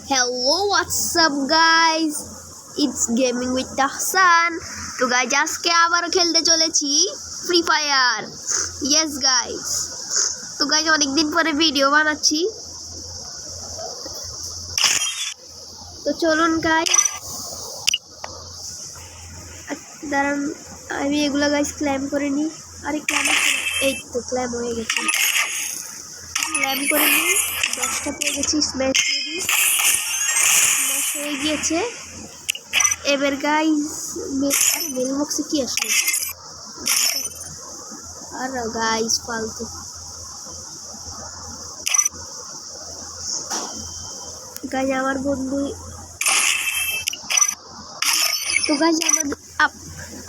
Hello, what's up guys? It's gaming with Tahsan. তো guys আজকে আবারও খেলতে চলেছি ফ্রি ফায়ার। ইয়েস গাইজ, তো গাইজ অনেকদিন পরে ভিডিও বানাচ্ছি, তো চলুন গাইজ। দাঁড়ান, আমি এগুলো গাইজ ক্ল্যাম করে নিই। আরে ক্ল্যাম, এই তো ক্ল্যাম হয়ে গেছে। ক্ল্যাম করে নিই, 10টা পেয়ে গেছি। স্ম্যাশ হয়ে গিয়েছে। এবার গাইজ আরে মেল বক্সে কি আসলো? আর গাইজ ফালতু। গাইজ আমার বন্ধু, তো গাইজ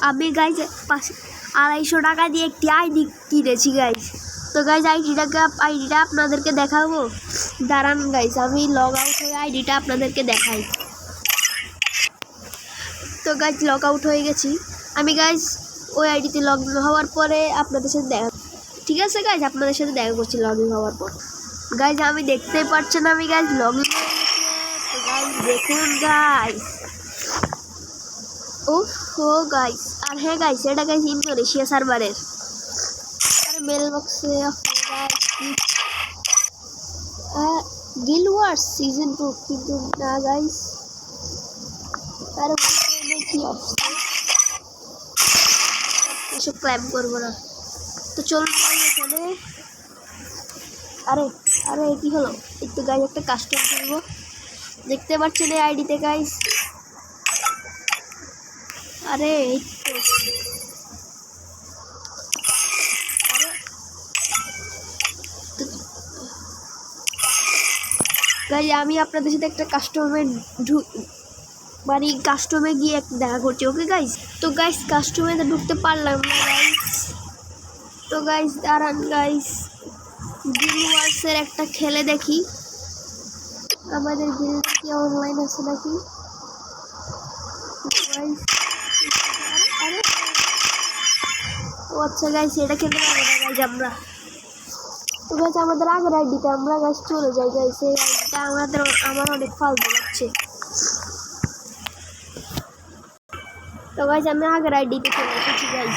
আমি গাইজ 250 টাকা দিয়ে একটি আইডি কিনেছি গাইজ। তো গাইজ আইডিটা আপনাদেরকে দেখাবো। দাঁড়ান গাইজ, আমি লগ আউট হয়ে আইডিটা আপনাদেরকে দেখাই। তো গাইজ লগ আউট হয়ে গেছি আমি গাইজ। ওই আইডিতে লগ ইন হওয়ার পরে আপনাদের সাথে দেখা, ঠিক আছে গাইজ, আপনাদের সাথে দেখা করছি লগ ইন হওয়ার পর। গাইজ আমি দেখতেই পাচ্ছেন আমি গাইজ লগ ইন হয়ে গেছে। তো গাইজ দেখুন গাইজ, ও গাইজ, আর হ্যাঁ গাইজ এটা গাইজ ইন্দোনেশিয়া সার্ভারের। আর মেল বক্সে গিল্ড ওয়ার্স সিজন 2 কিন্তু না গাইজ, তার কি অবস্থা, এসব ক্লাইম করবো না। তো চলুন এখানে, আরে কি হলো? একটু গাইজ একটা কাস্টম করবো, দেখতে পাচ্ছেন এই আইডিতে গাইজ। আরে এই তো গাইজ আমি আপনাদের সাথে একটা কাস্টমে গিয়ে দেখা করছি। ওকে গাইজ, তো গাইজ কাস্টমে তো ঢুকতে পারলাম না গাইজ। তো গাইজ দাঁড়ান গাইজ, গিল্ড ওয়ার্সের একটা খেলে দেখি আমাদের গিল্ড কি অনলাইন আছে নাকি। ও আচ্ছা গাইজ, এটা খেলতে পারবো না গাইজ আমরা। তো গাইজ আমাদের আগের আইডিতে আমরা গাইজ চলে যাই গাইজ। এই আইডিটা আমার অনেক ফালতু লাগছে। তো গাইজ আমি আগের আইডিতে চলে এসেছি গাইজ।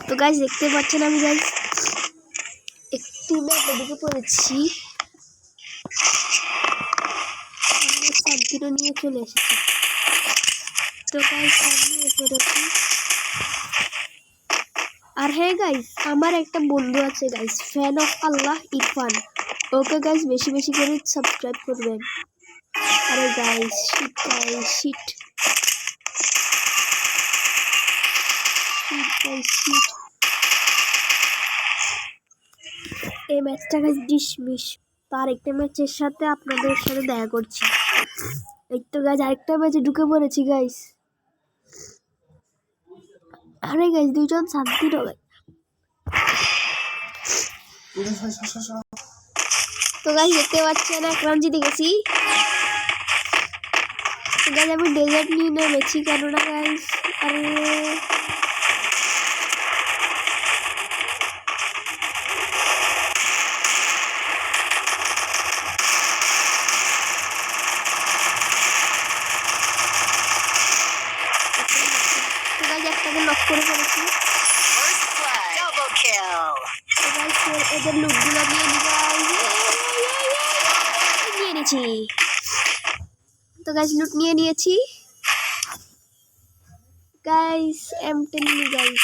তো গাইজ দেখতে পাচ্ছেন আমি গাইজ একটি ম্যাপের দিকে পড়েছি, শান্তিরও নিয়ে চলে এসেছি। তো গাইজ আমি পড়েছি। আর হ্যাঁ গাইজ, আমার একটা বন্ধু আছে guys, fan of Allah Irfan. Okay guys বেশি বেশি করে সাবস্ক্রাইব করবেন। আরে গাইজ শিট এই ম্যাচটা গাইজ ডিসমিস। তার একটা ম্যাচের সাথে আপনাদের সাথে দেখা করছি। এই তো গাইজ আরেকটা ম্যাচে ঢুকে পড়েছি গাইজ। আরে গাইজ দুইজন শান্তির হবে। তো গাইজ দেখতে পাচ্ছেন এক রাউন্ড জিতে গেছি। গাইজ আমি ডেজার্ট নিয়ে নেমেছি, কেননা গাইজ আরে একটাকে লক করে ফেলেছি। এদের লুটগুলো নিয়ে নিয়েছি। তো গাইজ লুট নিয়ে নিয়েছি গাইজ। M10 নিয়ে গাইজ,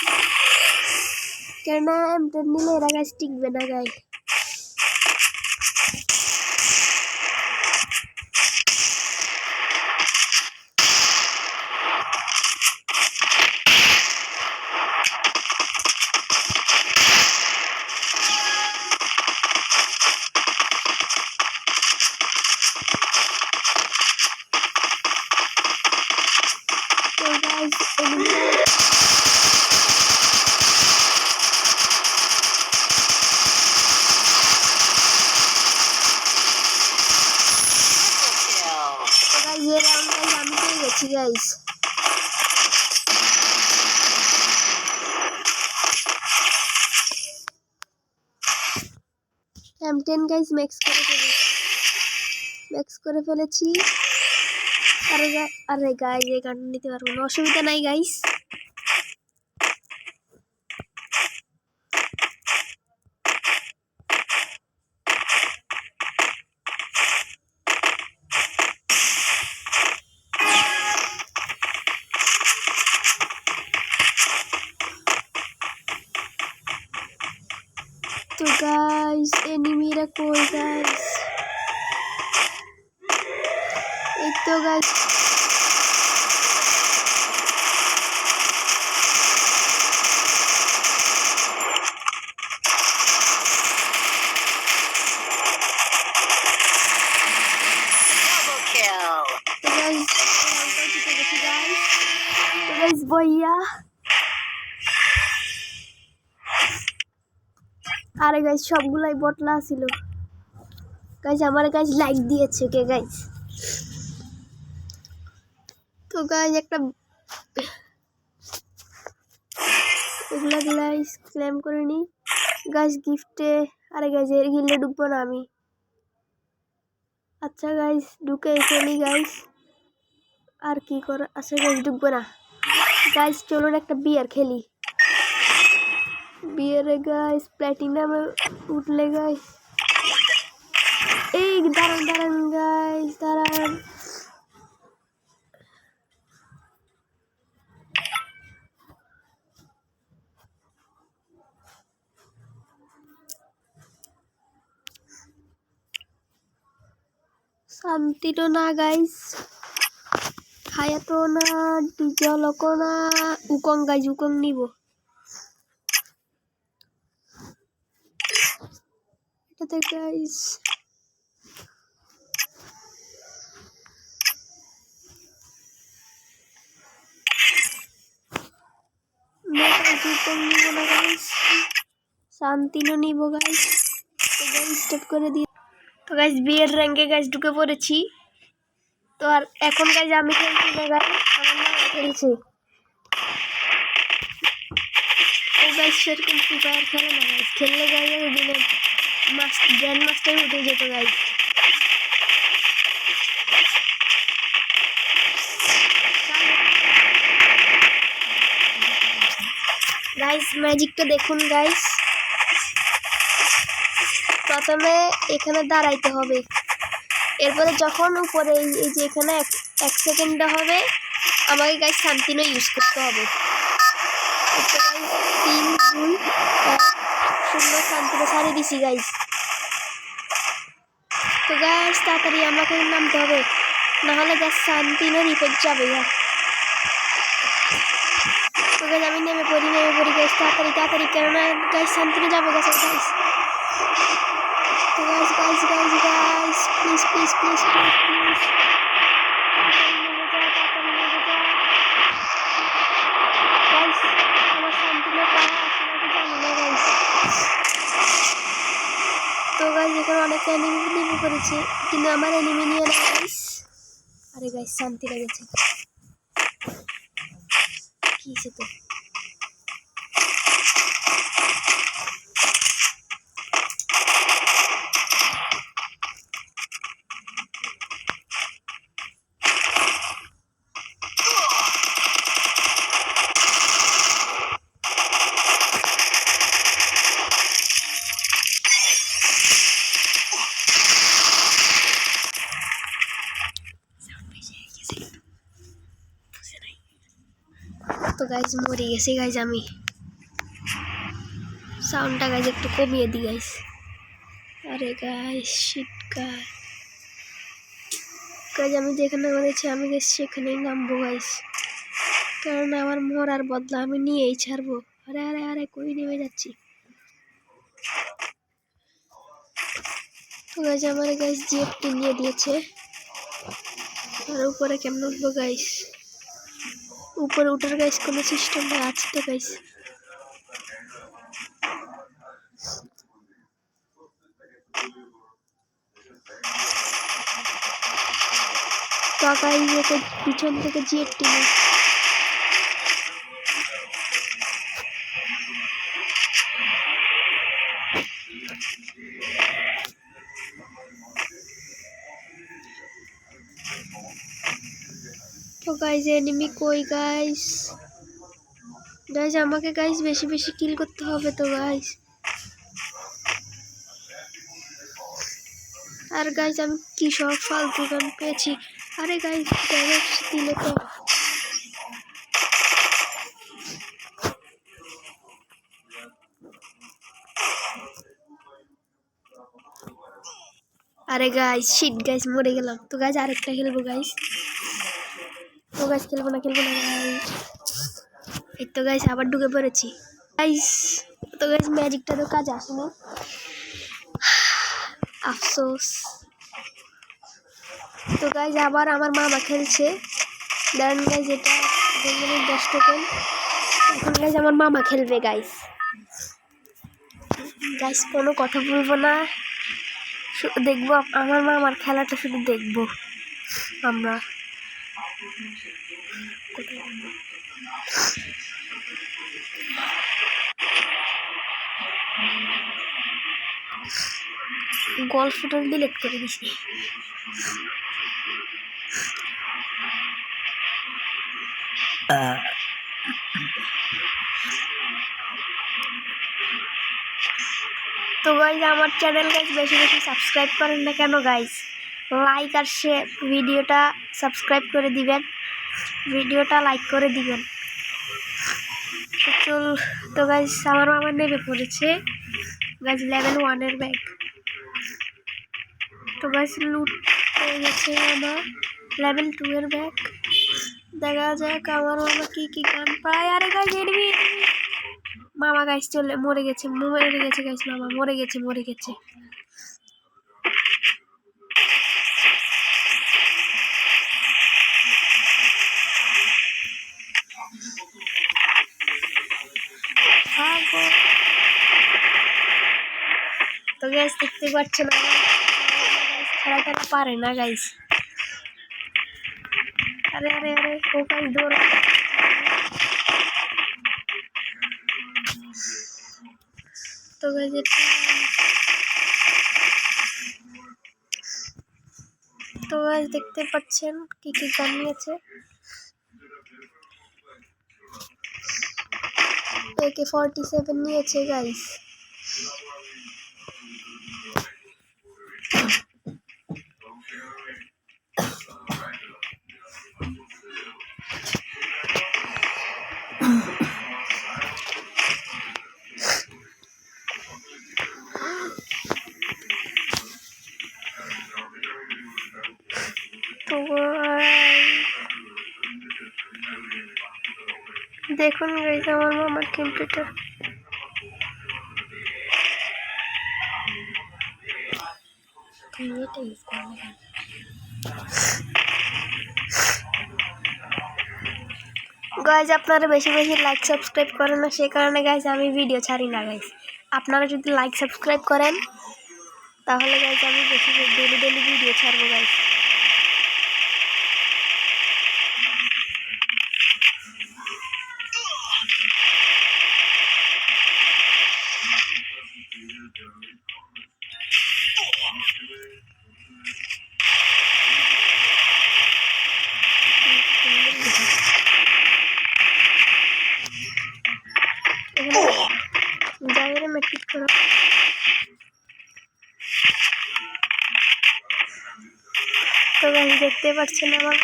কেন M10 নিলে এরা গাইজ টিকবে না গাইজ। আমি পেয়ে গেছি গাইজ। M10 গাইস ম্যাক্স করে ফেলেছি। আরে গাইস এই গান নিতে পারবো না, অসুবিধা নাই গাইস। তো গাইস এনিমিরা কই গাইস? এই তো গাইস বইয়া। আরে গাইস সবগুলাই বটলা ছিল গাইস। আমার গাইস লাইক দিয়েছে কে গাইস? তো গাইস একটা এগুলা গাইস ক্লেম করে নি গাইস গিফটে। আরে গাইস এর গিল্ডে ঢুকবো না আমি। আচ্ছা গাইস ঢুকে ফেলি গাইস, আর কি করা। আচ্ছা গাইস ঢুকবো না গাইস, চলুন একটা বিয়ার খেলি। বিয়ারে গাইস প্ল্যাটিনামে উঠলে গাইস। এই দাঁড়ান গাইস দাঁড়ান। শান্তিটো না গাইস, হায়াতো না, ডিজলকো না, উকং গাইস। উকং নিব এটাতে গাইস। উকং নিব না গাইস, শান্তিনো নিব গাইস। তো গাইস স্টার্ট করে দিই। তো গাইস বিয়ের র্যাঙ্কে গাইস ঢুকে পড়েছি। তো আর এখন গাইস আমি খেলছি না গাইস, আমার মা খেলছে। ও গাইস সেরকম ফ্রি ফায়ার খেলে না গাইস, খেললে গাইস দিনে গ্র্যান্ড মাস্টার উঠে যেত গাইস। গাইস ম্যাজিকটা দেখুন গাইস। প্রথমে এখানে দাঁড়াইতে হবে, এরপরে যখন উপরে এই যে এখানে এক সেকেন্ডে হবে আমাকে গাইস শান্তিনো ইউজ করতে হবে। 3 2 1 0 শান্তিনো ছাড়িয়ে দিছি গাইস। তো গাইস তাড়াতাড়ি আমাকে নামতে হবে, নাহলে গাইস শান্তিনো রিপোর্ট যাবে। তো গাইস আমি নেমে পড়ি গাইস, তাড়াতাড়ি কেননা গাইস শান্তিনো যাবে গাইস। তো গাইস প্লিজ গাইস আমার শান্তিনো পাওয়া আছে নাকি জানি না গাইস। তো গাইস এখানে অনেক এনিমি করেছে, কিন্তু আমার এনিমি নিয়ে না গাইস। আরে গাইস শান্তি লেগেছে কি সে তো। তো গাইস মরে গেছে গাইস, আমি সাউন্ডটা গাইস একটু কমিয়ে দিই গাইস। আরে গাইস শিট গাইস আমি যেখানে মরেছি আমি গাইস সেখানেই নামবো গাইস, কারণ আমার মরার বদলা আমি নিয়েই ছাড়বো। আরে আরে আরে কই নেমে যাচ্ছি। তো গাইস আমার গাইস জিএফটি নিয়ে দিয়েছে, আর উপরে কেমন উঠবো গাইস? উপরে উঠার গাইস কোনো সিস্টেম আছে তো গাইস? তো গাইস পিছন থেকে জিএফটি নিয়ে তো গাইস এনিমি কই গাইস? গাইস আমাকে গাইস বেশি বেশি কিল করতে হবে তো গাইস। আর গাইস আমি কি সব ফালতু গান পেয়েছি। আরে গাইস ড্যামেজ দিলে তো আরে গাইস শিট গাইস মরে গেলাম। তো গাইস আরেকটা খেলবো গাইস। তো গাইস খেলবো না গাইস। এই তো গাইস আবার ঢুকে পড়েছি গাইস। তো গাইস ম্যাজিকটা তো কাজে আসেনি, আফসোস। তো গাইস আবার আমার মামা খেলছে। দেন গাইস এটা 10 টোকেন। এখন গাইস আমার মামা খেলবে গাইস। গাইস কোনো কথা বলবো না, দেখবো আমার মামার খেলাটা, শুধু দেখবো আমরা। গল্পটা ডিলিট করে দিছি। তো গাইজ আমার চ্যানেল গাইজ বেশি বেশি সাবস্ক্রাইব করেন না কেন গাইজ? লাইক আর শেয়ার, ভিডিওটা সাবস্ক্রাইব করে দিবেন, ভিডিওটা লাইক করে দিবেন। তো গাইজ আমার মামা নেমে পড়েছে গাইজ লেভেল 1 ব্যাগ। তো গাইজ লুট হয়ে গেছে আমার লেভেল 2 ব্যাগ। দেখা যাক আমার মামা কি কি গান পায়। আরে গাইজ এনিমি মামা গাইজ মরে গেছে গাইজ, মামা মরে গেছে। তো গাইজ দেখতে পাচ্ছেন খেলা পারে না গাইজ। আরে আরে আরে ও গাইজ দৌড়া। তো গাইজ তো গাইজ দেখতে পাচ্ছেন কি কি গান নিয়েছে। AK-47 নিয়েছে গাইজ। তো দেখুন গাইজ আমার মামার কম্পিউটার। গাইজ আপনারা বেশি বেশি লাইক সাবস্ক্রাইব করেন না, সে কারণে গাইজ আমি ভিডিও ছাড়ি না গাইজ। আপনারা যদি লাইক সাবস্ক্রাইব করেন তাহলে গাইজ আমি বেশি ডেলি ভিডিও ছাড়বো গাইজ। জায়গায় মেট্রিক করো। তো গাইজ দেখতে পাচ্ছেন আমার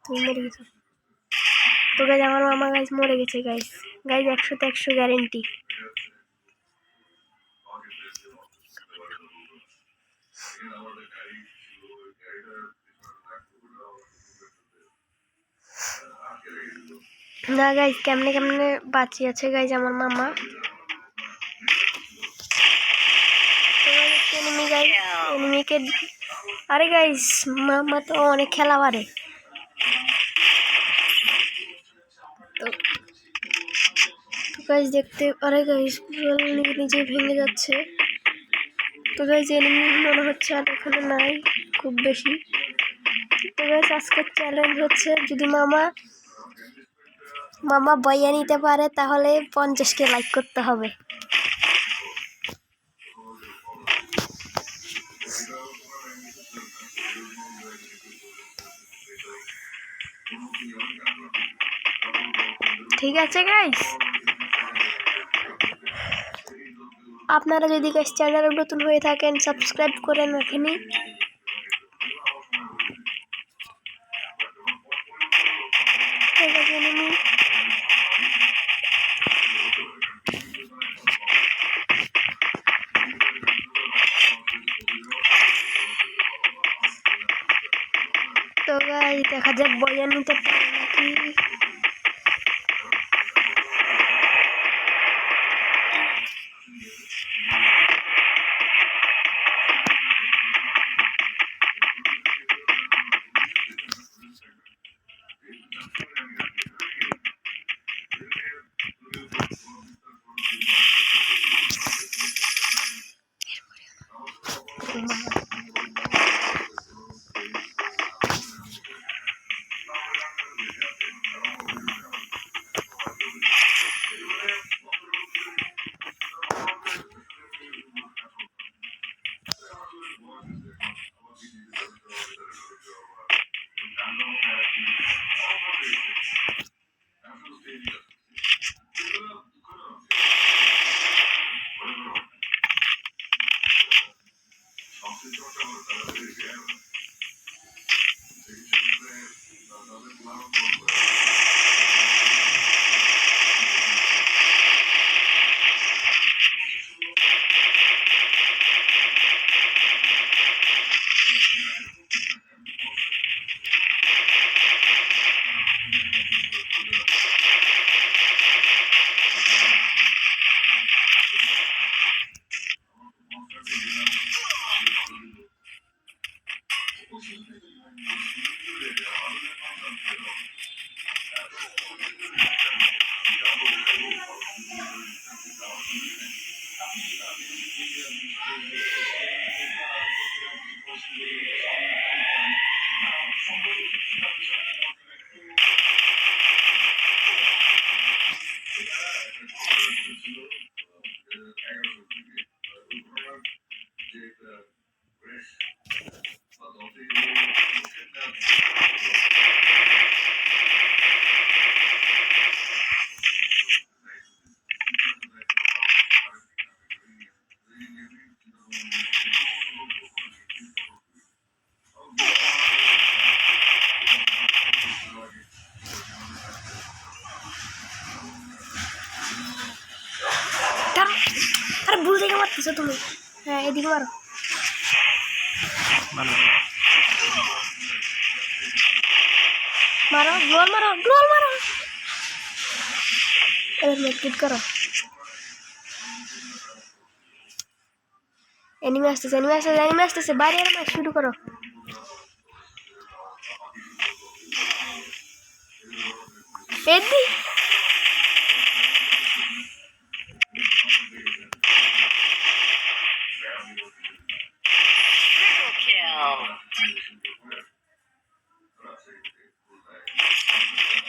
মরে গেছে। তো গাইজ আমার মামা গাইজ মরে গেছে গাইজ। 100তে 100 গ্যারেন্টি। না গাইজ কেমনে বাঁচি আছে গাইজ আমার মামা। এনিমিকে আরে গাইজ মামা তো অনেক খেলা পারে। তো গাইজ দেখতে আরে গাইজ নিজে ভেঙে যাচ্ছে। তো গাইজ এনিমি মনে হচ্ছে আর এখানে নাই খুব বেশি। তো গাইজ আজকের চ্যালেঞ্জ হচ্ছে যদি মামা বইয়া নিতে পারে তাহলে 50কে লাইক করতে হবে। ঠিক আছে গাইস, আপনারা যদি গাইস চ্যানেলে নতুন হয়ে থাকেন সাবস্ক্রাইব করে রাখেনি। তো গাইস দেখা যাক বইয়া নিতে পারে নাকি। আরে ভুল থেকে মারতেছো তুমি। হ্যাঁ এদিকে মারো, মারো গ্লোল মারো, গ্লোল মারো। এবার মেডকিট করো। এনিমি আসতেছে, এনিমি আসতেছে, এনিমি আসতেছে। বাইরে মার শুরু করো। এদি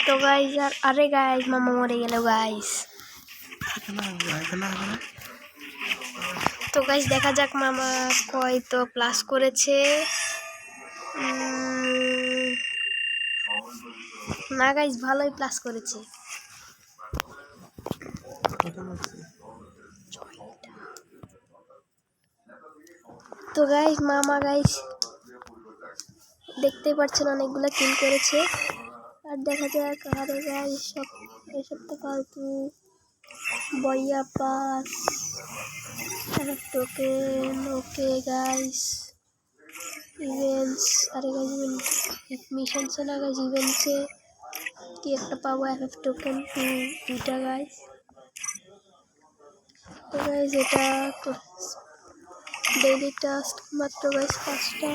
তো গাইস আর আরে গাইস মামা মরে গেল গাইস। তো গাইস দেখা যাক মামা কয়তো প্লাস করেছে। না গাইস ভালোই প্লাস করেছে। তো গাইস মামা গাইস দেখতেই পাচ্ছেন অনেকগুলো কিল করেছে। আর দেখা যাক আরে গাইস এসব তো ফালতু বইয়া pass token. Okay guys events, আরে গাইস ইভেন্ট মিশন से ना गाइस इवेंट से কি একটা পাবো এফএফ টোকেন দুইটা গাইস। তো গাইস এটা ডেইলি টাস্ক মাত্র গাইস 5টা।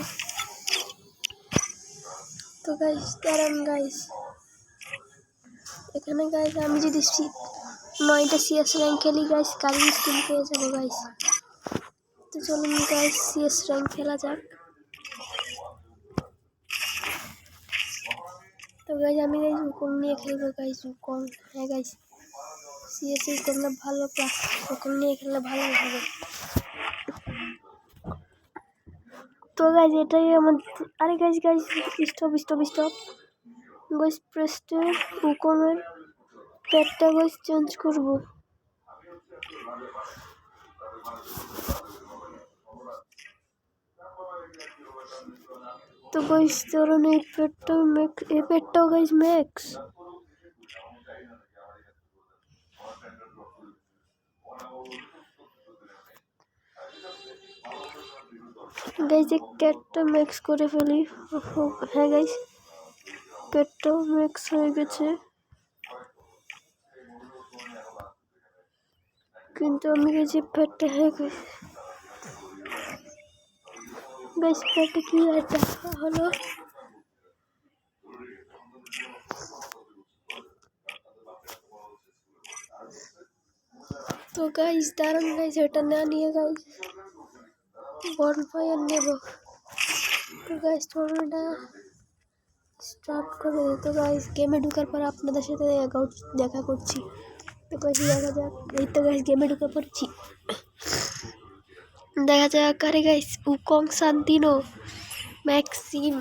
তো গাইস দাঁড়ান গাইস, এখানে গাইস আমি যদি 9টা সিএস র্যাঙ্ক খেলি গাইস কারিং স্কিন পেয়ে যাবো গাইস। তো চলুন গাইস সিএস র্যাঙ্ক খেলা যাক। তো গাইস আমি গাইস উকং নিয়ে খেলবো গাইস। উকং, হ্যাঁ গাইস সিএস করলে ভালো, প্লাস উকং নিয়ে খেললে ভালো হবে। তো গাইস এটাই আমার, আরে guys guys stop stop stop guys প্রেস্টে উকংয়ের পেটটা গাইস চেঞ্জ করব। তো গাইস ধরুন এই পেটটাও গাইস ম্যাক্স। গাইস এই ক্যাটটা ম্যাক্স করে ফেলি। হ্যাঁ গাইস ক্যাটটাও ম্যাক্স হয়ে গেছে, কিন্তু আমি গেছি পেটটা। হ্যাঁ গাইস পেটে কি একটা হলো। তো গাইস দাঁড়ান গাইস, এটা না নিয়ে গাইস বনফায়ার নেব। তো গাইস তোমরা স্টার্ট করে দিই। তো গাইস গেমে ঢোকার পর আপনাদের সাথে দেখা করছি। তো গাইস দেখা যাক। এই তো গাইস গেমে ঢুকে পড়ছি, দেখা যাক। আরে গাইস উকং সান্তিনো ম্যাক্সিম।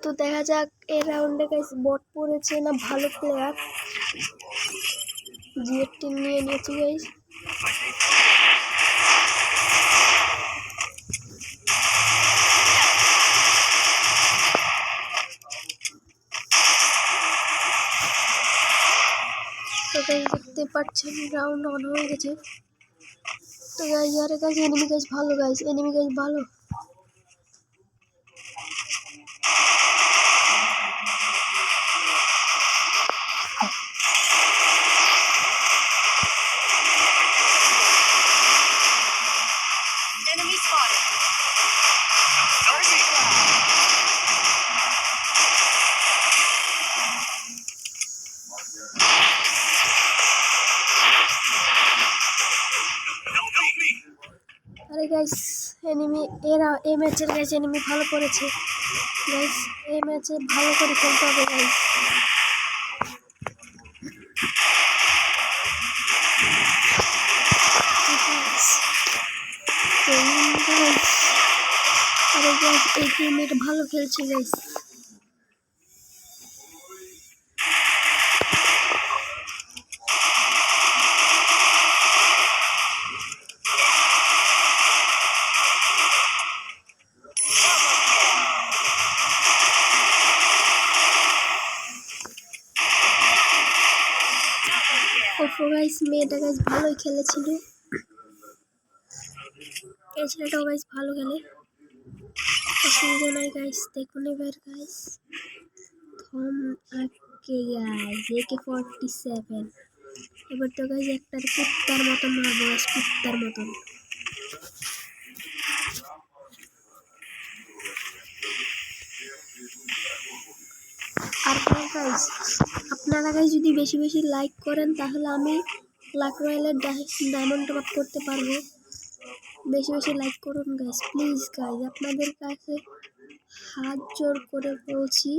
তো দেখা যাক এই রাউন্ডে গাইস বট পড়েছে না ভালো প্লেয়ার। জিএফ টিম নিয়ে নিয়েছি গাইস। তো গাইস দেখতে পাচ্ছেন রাউন্ড অন হয়ে গেছে। তো গাইস আরে গাইস এনিমি গাইস ভালো, গাইস এনিমি গাইস ভালো। Enemy spotted. First blood. আরে গাইস এনিমি এরা এই ম্যাচের গাইস এনিমি ভালো করেছে গাইস। এই ম্যাচে ভালো করে খেলতে হবে গাইস। আরে গাইস এই টিমমেট ভালো খেলছে গাইস। ওপো গাইস মেয়েটা গাইস ভালোই খেলেছিল। এই ছেলেটাও গাইস ভালো খেলে, অসুবিধা নাই গাইস। দেখুন এবার গাইস থম আটকে গাইস AK-47। এবার তো গাইস একটার কুত্তার মতন মারবো গাইস, কুত্তার মতন। আর গাইস আপনারা গাইস যদি বেশি বেশি লাইক করেন তাহলে আমি লাক রয়্যালের ডায়মন্ড টপ আপ করতে পারবো। বেশি বেশি লাইক করুন গাইস প্লিজ গাইস, আপনাদের কাছে হাত জোর করে বলছি।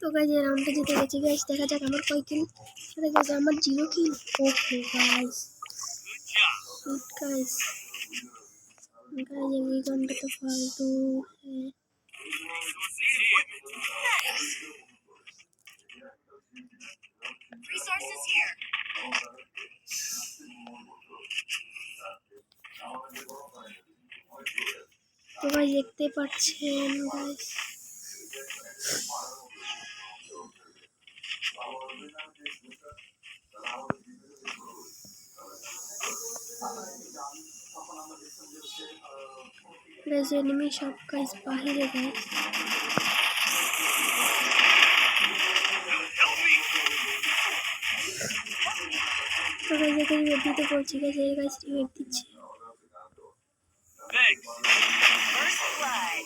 তো গাইস এই রাউন্ডটা জিতে গেছি গাইস। দেখা যাক আমার কয় কিল। আরে গাইস আমার 0 kill. Okay guys good guys. Guys ये घंटा तो फालतू है। Resources here. तो गाइस देखते पाচ্ছেন गाइस गाइस एनिमी सब गाइस बाहर है गाइस। तो गाइस ये रिवाइव দিতে বলছি গাইস, এই গাইস রিভাইভ দিচ্ছে। First blood.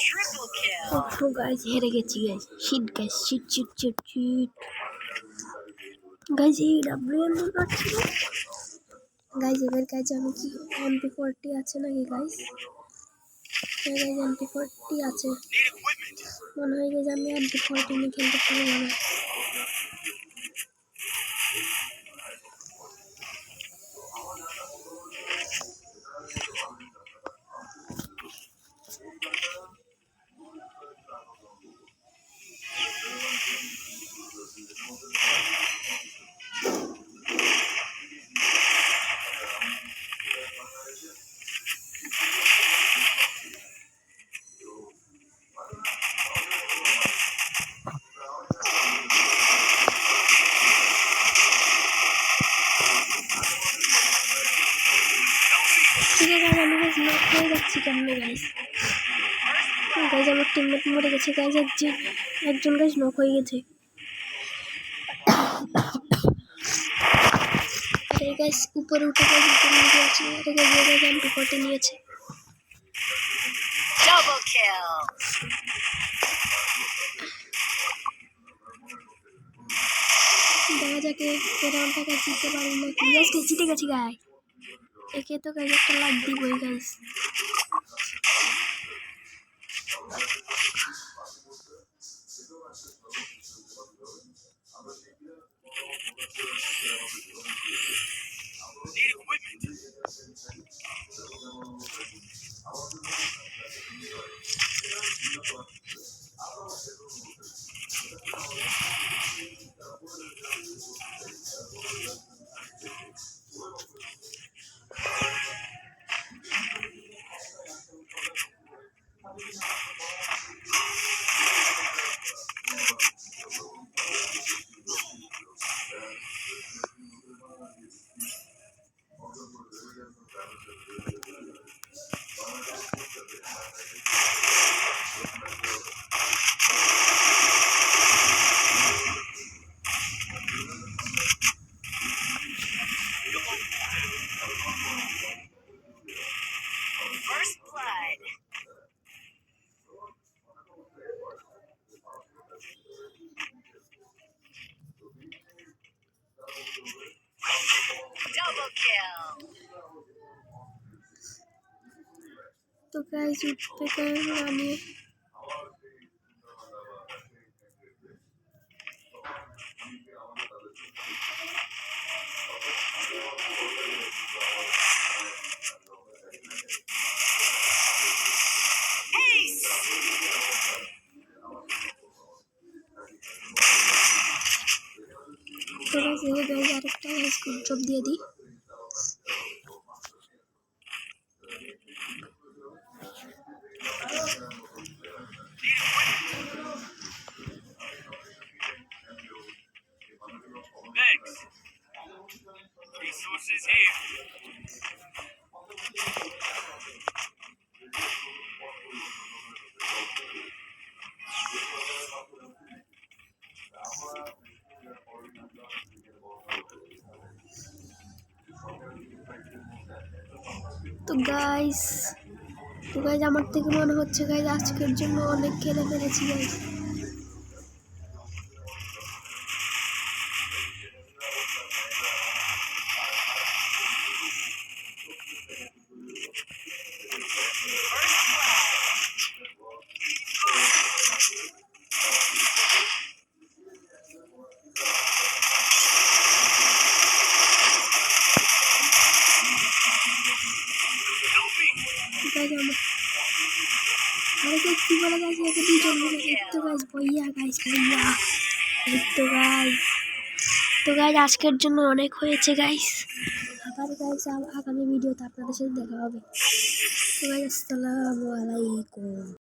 Triple kill. তো গাইস হেরে গেছি guys, shit guys, shit shit shit shit guys. এই ডাব্লিউএম পাচ্ছি গাইস। এবার গাইস আমি কি MP40 আছে নাকি গাইস? হ্যাঁ গাইস MP40 আছে মনে হয় গাইস। আমি MP40 নিয়ে খেলতে পারবো না। ঠিক আছে গাইস, আমি গাইস নক হয়ে যাচ্ছি কেমনে গাইস? গাইস আমার টিমমেট মরে গেছে গাইস, একজন গাইস নক হয়ে গেছে। আরে গাইস উপরে উঠে গাইস উপরে উঠে আছে। আরে গাইস MP40 নিয়েছে। Double kill. দেখা যাক এই রাউন্ডটা জিততে পারি নাকি। গাইস জিতে গেছি গাইস। একে তো গাইস একটা লাইক দিবই guys. Need equipment. First blood. Double kill. তো গাইস উঠতে কারণ আমি Ace. তো গাইস এই গাইস আরেকটা গাইস গুড জব দিয়ে দিই। Thanks. Resources here. তো গাইস আমার থেকে মনে হচ্ছে গাইস আজকের জন্য অনেক খেলে ফেলেছি গাইস। गाइस अरे गाइस की बोला गाइस ये तो मिले एक तो गाइस भैया তো গাইস আজকের জন্য অনেক হয়েছে গাইস। আবার গাইস আগামী ভিডিওতে আপনাদের সাথে দেখা হবে। তো গাইস আসসালামু আলাইকুম।